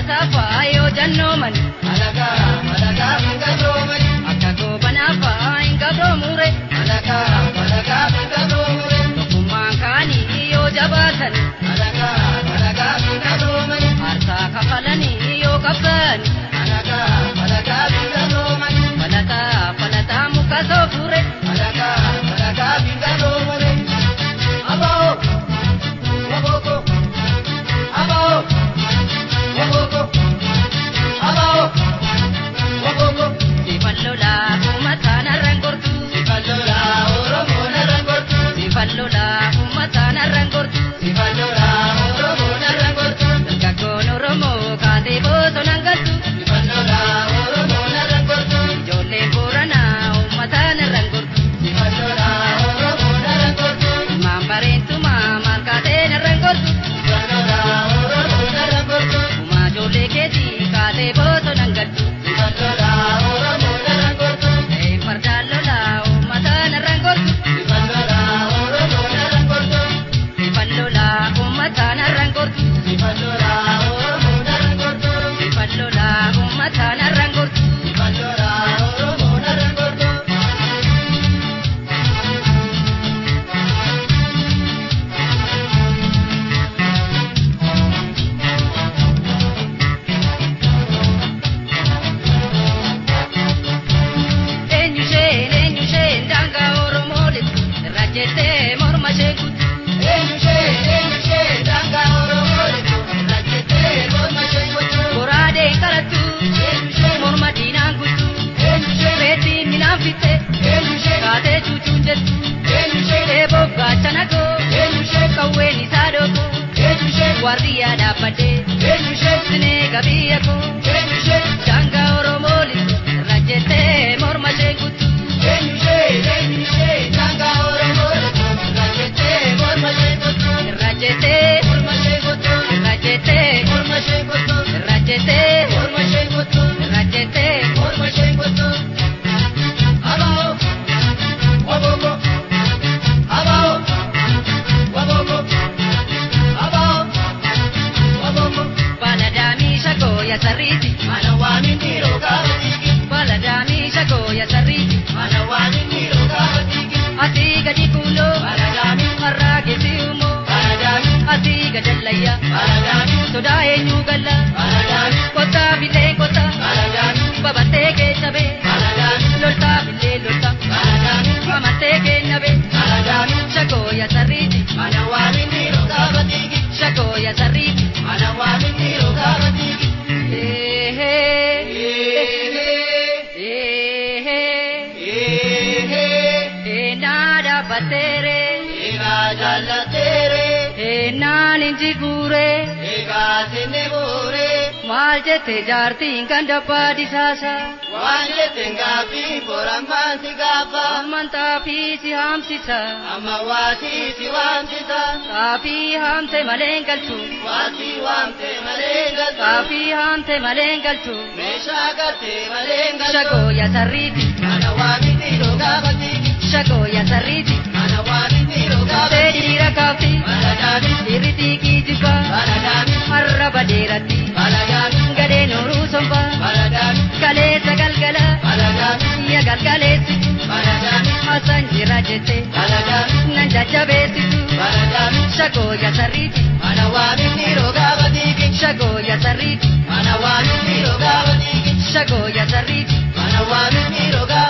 safa yo jannoman Alaga mingadroman akago banafa ingadromure Alaga mingadromure kumankani yo jabatan Alaga mingadroman arsa kafalani yo kafan Alaga mingadroman palata mukasofure Alaga mingadromure Abao Waboko Abao Waboko Abao Waboko sifallola umatana rangortu Sifallola Oromo narangortu sifallola umatana rangortu Sifallola Oromo narangortu gagono romo kate boso nangaltu Sifallola Oromo narangortu jolle borana umatana rangortu Sifallola Oromo narangortu mambarentu mamal kate rangortu Sifallola Oromo narangortu uma jolle keti kate boso nangaltu Sifallola Oromo narangortu fardallola umatana rangortu Sifallola Oromo narangortu sifallola umatana rangortu Sifallola Oromo narangortu sifallola umatana rangortu Sifallola Oromo narangortu Enyushen danga oromole rajete morma shekut Enyushe danga Oromo rajete morma shengotu borade karatu morma dinangutu reti minafite kate chuchunjet ebo gachanago kaweni sadoko guardia da pade sine gabiyako danga oromole rajete morma shekut rajete baladami shago ya sariti baladami shago ya sariti asiga dikulo arrage siumo asiga dallaya soda enyugalla kota bile kota babate ke chabe lolta bile lolta mamate ke nabe shago ya sariti shago ya sariti nada batere nani jigure mal jete jarti ganda padi sasa manta pisi ham sisa tapi ham te malengal tu tapi ham te malengal tu shago ya sariti shago ya sariti Sedira kafi iriti ki jiba harra baderati gade nuru somba kale sagal gala ya gal gale situ hasan jirajete nanja jabe situ shago ya sariti shago ya sariti Mana wa mi roga shago ya sariti Mana wa mi roga